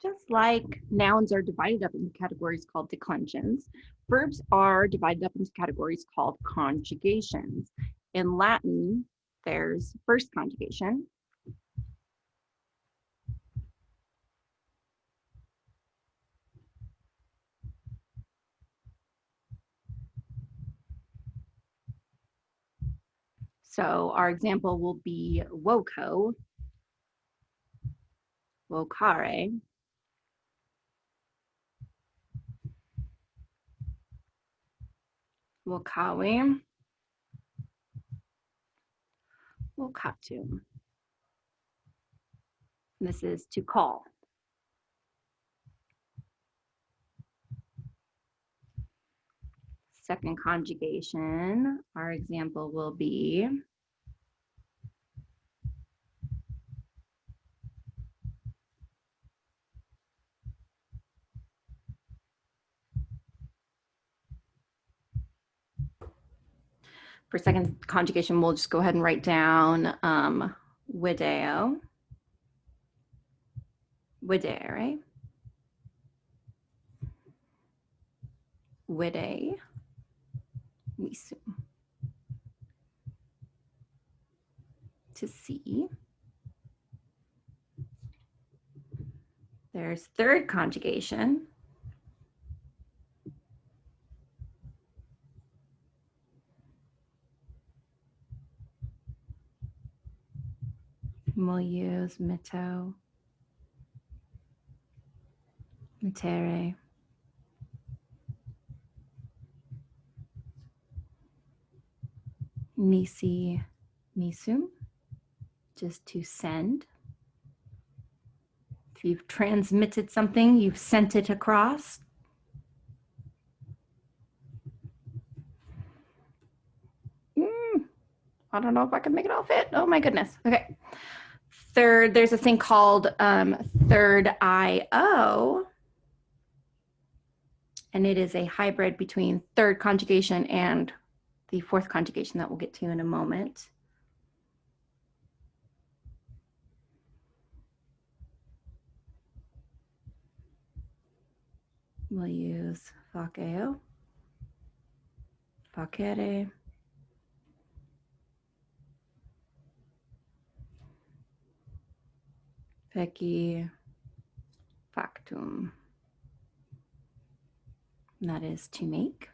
Just like nouns are divided up into categories called declensions, verbs are divided up into categories called conjugations. In Latin, there's first conjugation, so our example will be voco, vocare, vocavi, vocatum. This is to call. Second conjugation, our example will be for second conjugation, we'll just go ahead and write down video, videre, vide, visum. To see. There's third conjugation. We'll use mito, mitere, nisi, nisum, just to send. If you've transmitted something, you've sent it across. I don't know if I can make it all fit. Oh my goodness. Okay. Third, there's a thing called third IO. And it is a hybrid between third conjugation and the fourth conjugation that we'll get to in a moment. We'll use faceo, facere, feci, factum. And that is to make.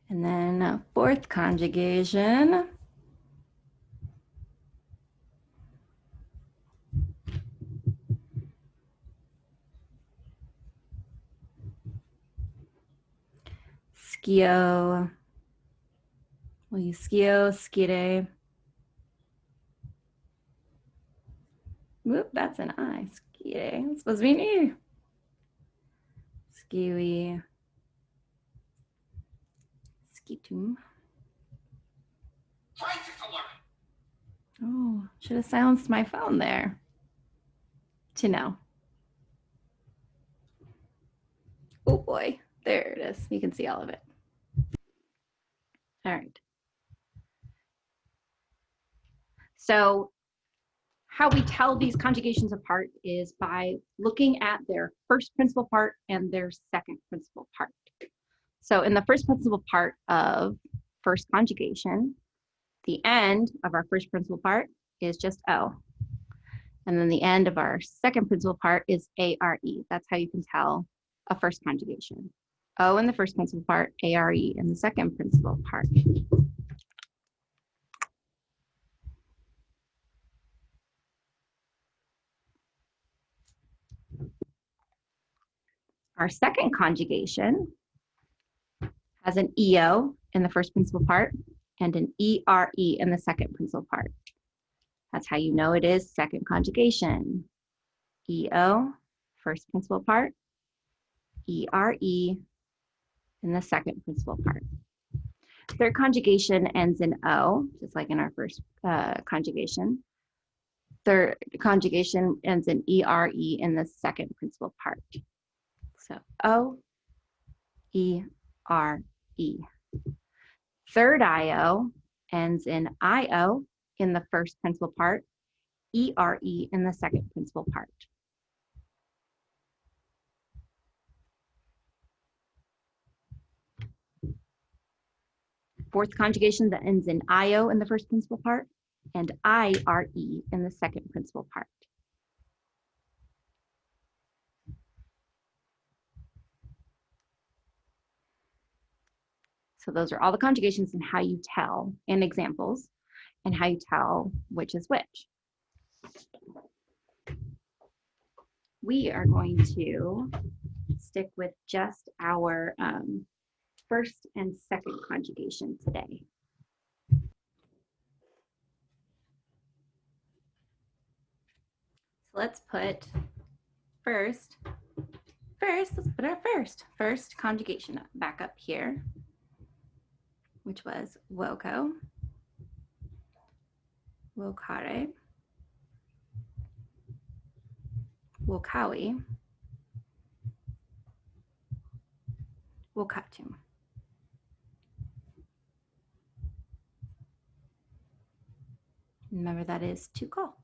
And then fourth conjugation. Scio, we'll use scio, scire. Whoop, that's an I, scire. It's supposed to be an E. Sciui, scitum. Oh, should have silenced my phone there. To know. Oh boy, there it is. You can see all of it. All right. So how we tell these conjugations apart is by looking at their first principal part and their second principal part. So in the first principal part of first conjugation, the end of our first principal part is just O. And then the end of our second principal part is ARE. That's how you can tell a first conjugation. O in the first principal part, ARE in the second principal part. Our second conjugation has an EO in the first principal part and an ERE in the second principal part. That's how you know it is second conjugation. EO, first principal part, ERE in the second principal part. Third conjugation ends in O, just like in our first conjugation. Third conjugation ends in ERE in the second principal part. So O, E, R, E. Third IO ends in IO in the first principal part, ERE in the second principal part. Fourth conjugation that ends in IO in the first principal part and IRE in the second principal part. So those are all the conjugations and how you tell, and examples, and how you tell which is which. We are going to stick with just our first and second conjugation today. So let's put let's put our first conjugation back up here, which was woco, wocare, wokawi, wokatum. Remember, that is to call.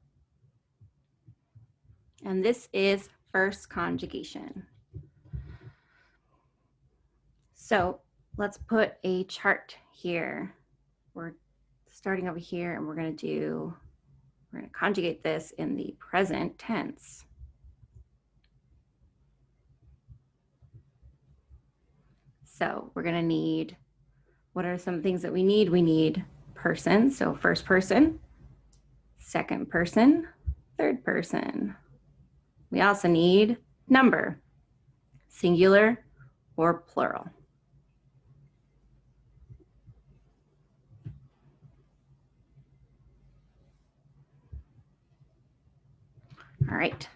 And this is first conjugation. So let's put a chart here. We're starting over here and we're going to conjugate this in the present tense. So we're going to need, what are some things that we need? We need person, so first person, second person, third person. We also need number, singular or plural. All right,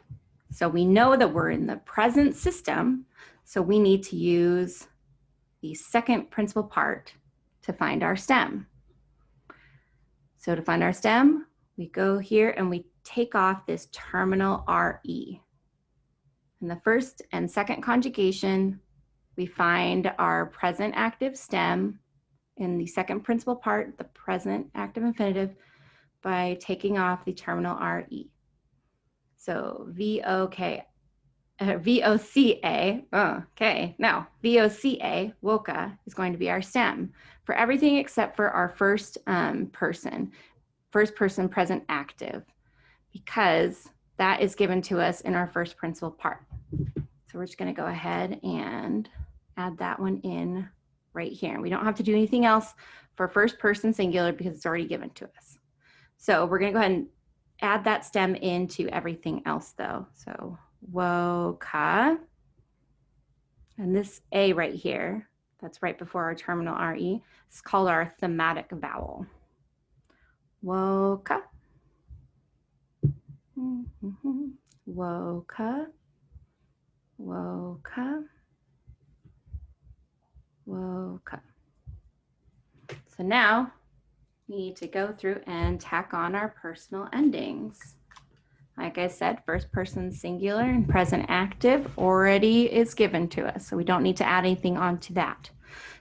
so we know that we're in the present system, so we need to use the second principal part to find our stem. So to find our stem, we go here and we take off this terminal RE. In the first and second conjugation, we find our present active stem in the second principal part, the present active infinitive, by taking off the terminal RE. So VOCA, woca, is going to be our stem for everything except for our first person present active, because that is given to us in our first principal part. So we're just going to go ahead and add that one in right here. We don't have to do anything else for first person singular because it's already given to us. So we're going to go ahead and add that stem into everything else though. So woca, and this A right here, that's right before our terminal RE, is called our thematic vowel. Woca, woca, woca, woca. So now we need to go through and tack on our personal endings. Like I said, first person singular and present active already is given to us, so we don't need to add anything onto that.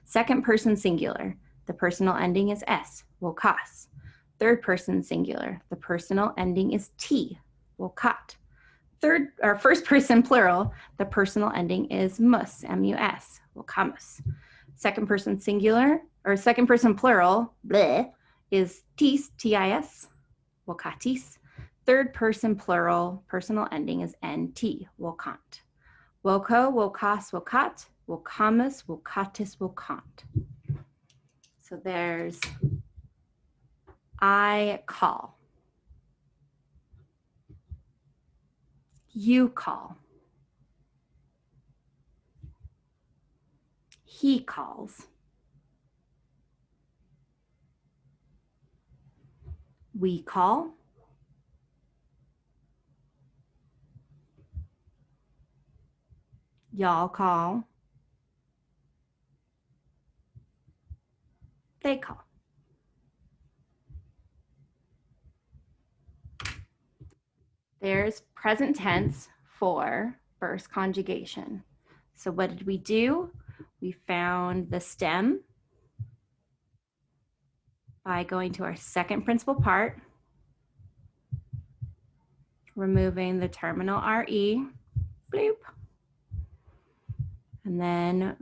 Second person singular, the personal ending is S, wocas. Third person singular, the personal ending is T, wocat. First person plural, the personal ending is mus, M-U-S, wocamus. Second person singular, or second person plural, bleh, is tis, T-I-S, wocatis. Third person plural, personal ending is NT, wokant. Woco, wokas, wokat, wokamus, wokatis, wokant. So there's I call. You call. He calls. We call. Y'all call. They call. There's present tense for first conjugation. So what did we do? We found the stem by going to our second principal part, removing the terminal RE, bloop. And then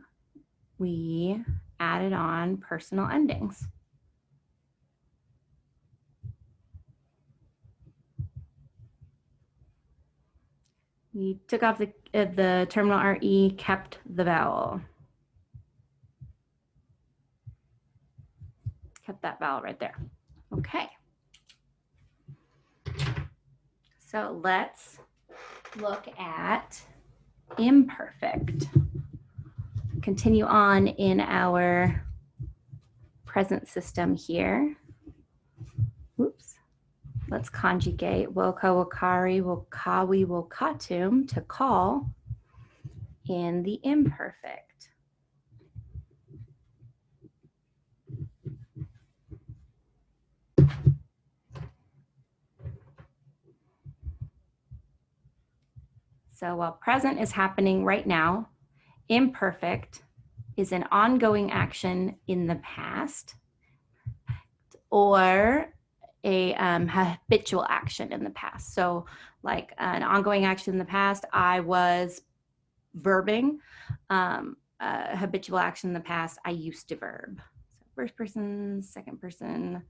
we added on personal endings. We took off the terminal RE, kept the vowel. Kept that vowel right there. Okay. So let's look at imperfect. Continue on in our present system here. Oops. Let's conjugate woka, wokari, wokawi, wokatum to call in the imperfect. So while present is happening right now, imperfect is an ongoing action in the past or a habitual action in the past. So like an ongoing action in the past, I was verbing. A habitual action in the past, I used to verb. So first person, second person,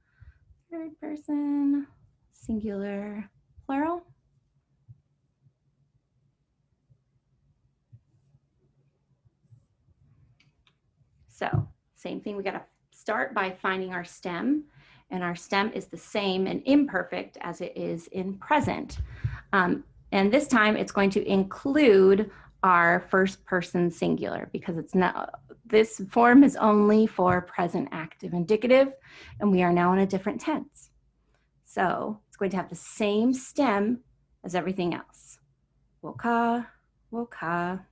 third person, singular, plural. So same thing, we got to start by finding our stem, and our stem is the same in imperfect as it is in present. And this time it's going to include our first person singular because it's not, this form is only for present active indicative, and we are now in a different tense. So it's going to have the same stem as everything else. Woka, woka,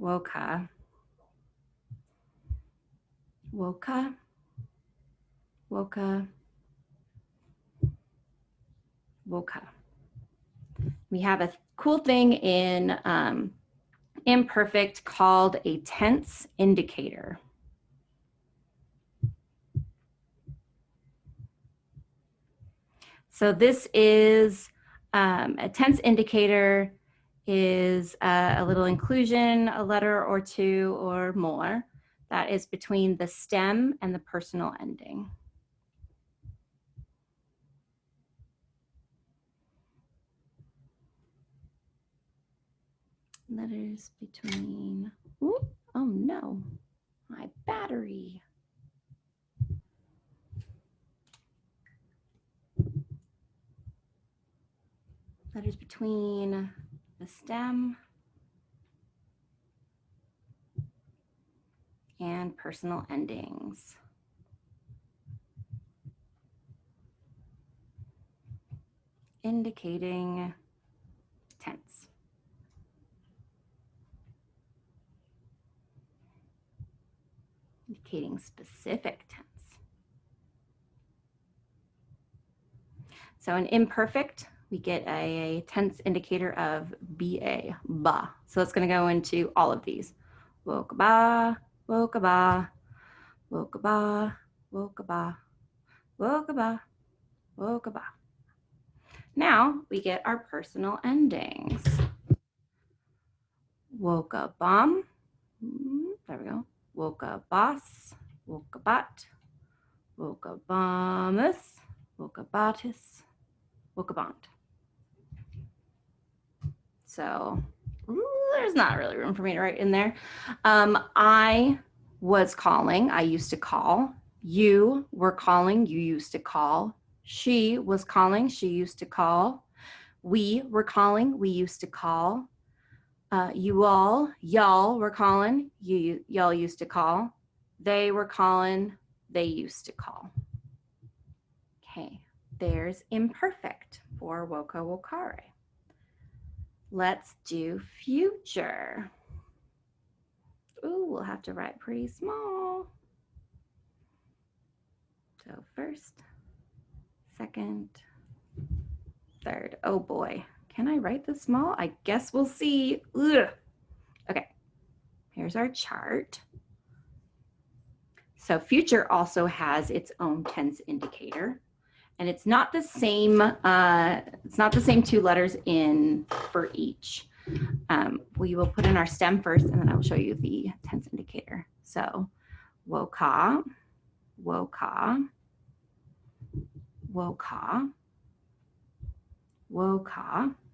woka, woka, woka, woka. We have a cool thing in imperfect called a tense indicator. So this is a tense indicator is a little inclusion, a letter or two or more that is between the stem and the personal ending. Letters between, ooh, oh no, my battery. Letters between the stem and personal endings. Indicating tense. Indicating specific tense. So in imperfect, we get a tense indicator of ba, ba. So it's going to go into all of these. Woka-ba, woka-ba, woka-ba, woka-ba, woka-ba, woka-ba. Now we get our personal endings. Woka-bum, there we go. Woka-bas, woka-bat, woka-bamus, woka-batis, woka-bond. So there's not really room for me to write in there. I was calling, I used to call. You were calling, you used to call. She was calling, she used to call. We were calling, we used to call. You all, y'all were calling, y'all used to call. They were calling, they used to call. Okay, there's imperfect for woka wokare. Let's do future. Ooh, we'll have to write pretty small. So first, second, third. Oh boy, can I write this small? I guess we'll see. Ugh. Okay, here's our chart. So future also has its own tense indicator, And it's not the same. It's not the same 2 letters in for each. We will put in our stem first, and then I will show you the tense indicator. So, woka, woka, woka, woka,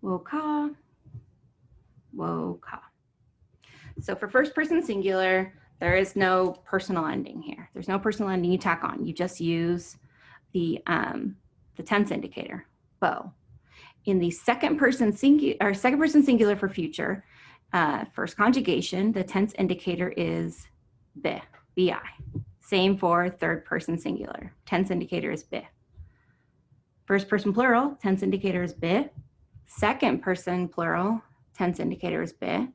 woka, woka. So for first person singular, there is no personal ending here. There's no personal ending you tack on. You just use the tense indicator, bo. In the second person singular for future, first conjugation, the tense indicator is bi, bi. Same for third person singular. Tense indicator is bi. First person plural, tense indicator is bi. Second person plural, tense indicator is bi.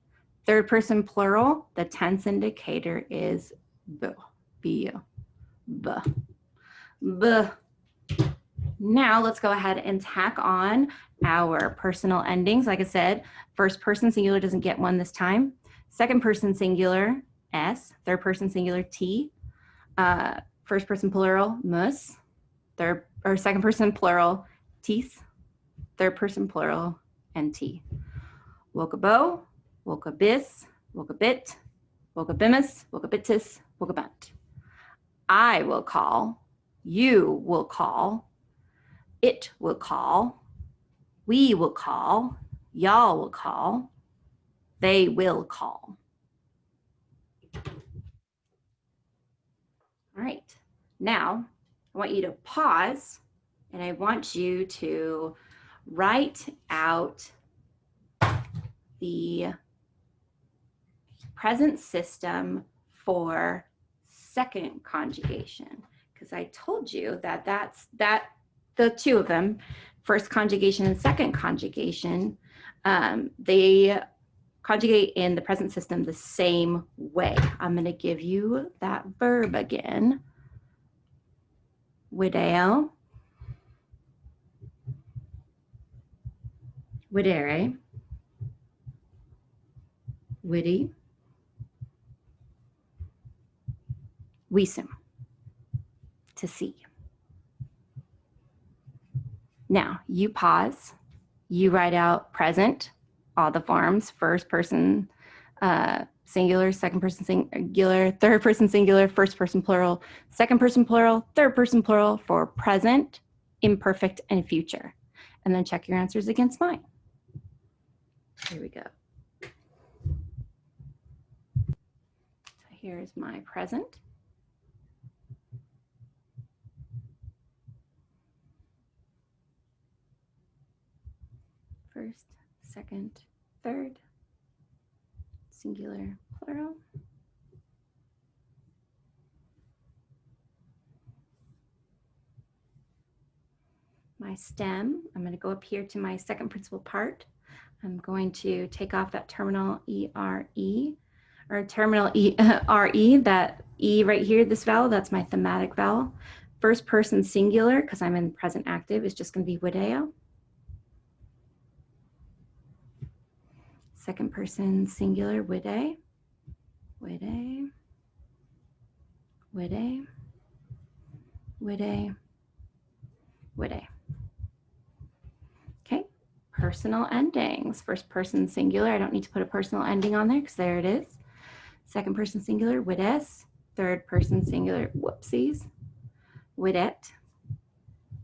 Third person plural, the tense indicator is bu, bu, bu, bu. Now let's go ahead and tack on our personal endings. Like I said, first person singular doesn't get one this time. Second person singular, s. Third person singular, t. First person plural, mus. Second person plural, tis. Third person plural, nt. Wokabo, wokabis, wokabit, wokabimus, wokabitis, wokabant. I will call, you will call, it will call, we will call, y'all will call, they will call. All right, now I want you to pause and I want you to write out the present system for second conjugation, because I told you that the 2 of them, first conjugation and second conjugation, they conjugate in the present system the same way. I'm going to give you that verb again. Video, videre, witty, wisum, to see. Now, you pause, you write out present, all the forms, first person singular, second person singular, third person singular, first person plural, second person plural, third person plural for present, imperfect, and future. And then check your answers against mine. Here we go. So here's my present. First, second, third, singular, plural. My stem, I'm going to go up here to my second principal part. I'm going to take off that terminal E-R-E, or terminal E-R-E, that E right here, this vowel, that's my thematic vowel. First person singular, because I'm in present active, is just going to be video. Second person singular, wide, wide, wide, wide, wide. Okay, personal endings. First person singular, I don't need to put a personal ending on there because there it is. Second person singular, wides. Third person singular, whoopsies, widet.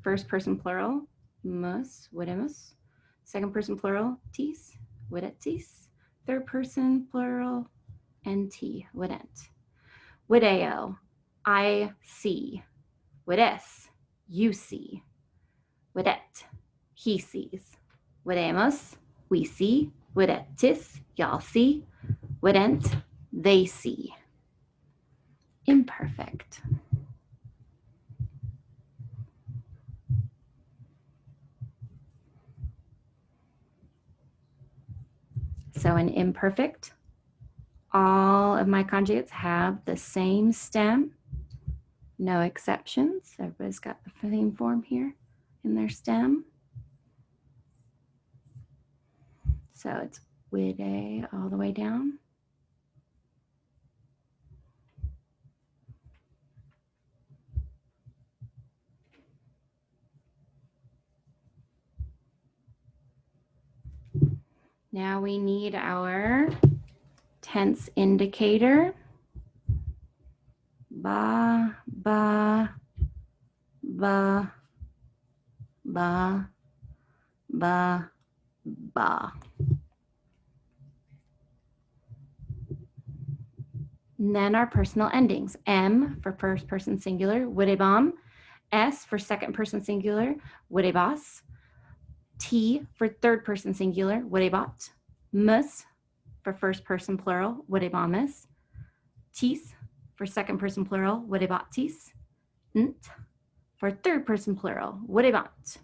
First person plural, mus, widemus. Second person plural, tis, widetis. Third person plural, nt, wident. Wideo, I see. Wides, you see. Widet, he sees. Widemus, we see. Widetis, y'all see. Wident, they see. Imperfect. So in imperfect, all of my conjugates have the same stem, no exceptions. Everybody's got the same form here in their stem. So it's wide all the way down. Now we need our tense indicator. Ba, ba, ba, ba, ba, ba. And then our personal endings. M for first person singular, would-a-bomb. S for second person singular, would-a-boss. T for third person singular, would-a-bot. Mus for first person plural, would-a-bommus. Tis for second person plural, would-a-bot-tis. Nt for third person plural, would-a-bot.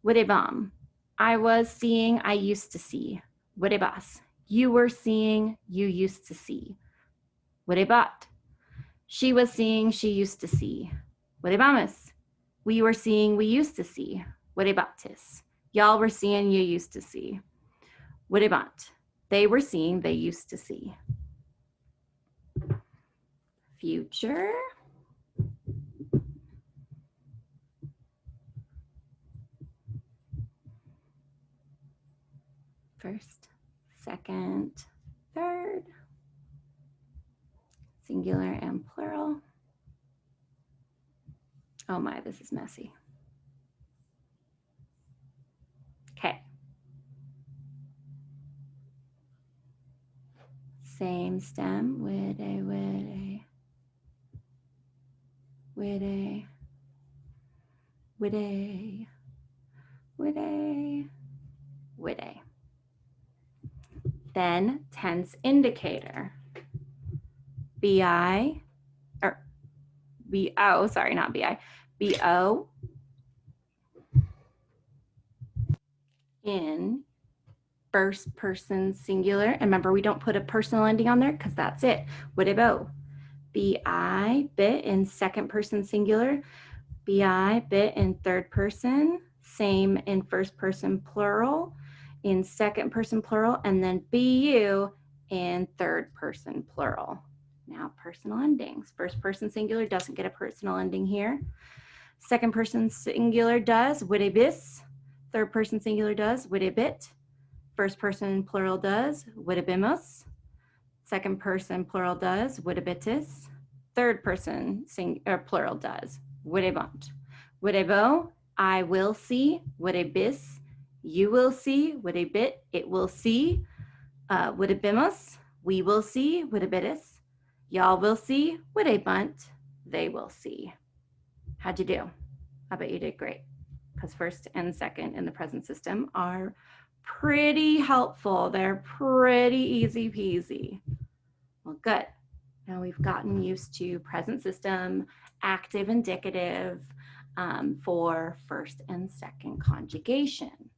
Would-a-bomb. I was seeing, I used to see. Would-a-boss. You were seeing, you used to see. Would-a-bot. She was seeing, she used to see. Would-a-bommus. We were seeing, we used to see. Would-a-botis. Y'all were seeing, you used to see. Would-a-bot. They were seeing, they used to see. Future. First, second, third. Singular and plural. Oh my, this is messy. Okay. Same stem, would-a, would-a, would-a, would-a, would-a, would-a. Then tense indicator. BI, or BO, sorry, not BI, BO in first person singular. And remember, we don't put a personal ending on there because that's it. Would-a-bo. BI, bit in second person singular. BI, bit in third person. Same in first person plural. In second person plural. And then BU in third person plural. Now personal endings. First person singular doesn't get a personal ending here. Second person singular does, would-a-bis. Third person singular does, would-a-bit. First person plural does, would-a-bimus. Second person plural does, would-a-bitis. Third person plural does, would-a-bunt. Would-a-bo, I will see, would-a-bis. You will see, would-a-bit, it will see. Would-a-bimus, we will see, would-a-bitis. Y'all will see, would-a-bunt, they will see. How'd you do? I bet you did great, because first and second in the present system are pretty helpful. They're pretty easy peasy. Well, good. Now we've gotten used to present system, active indicative for first and second conjugation.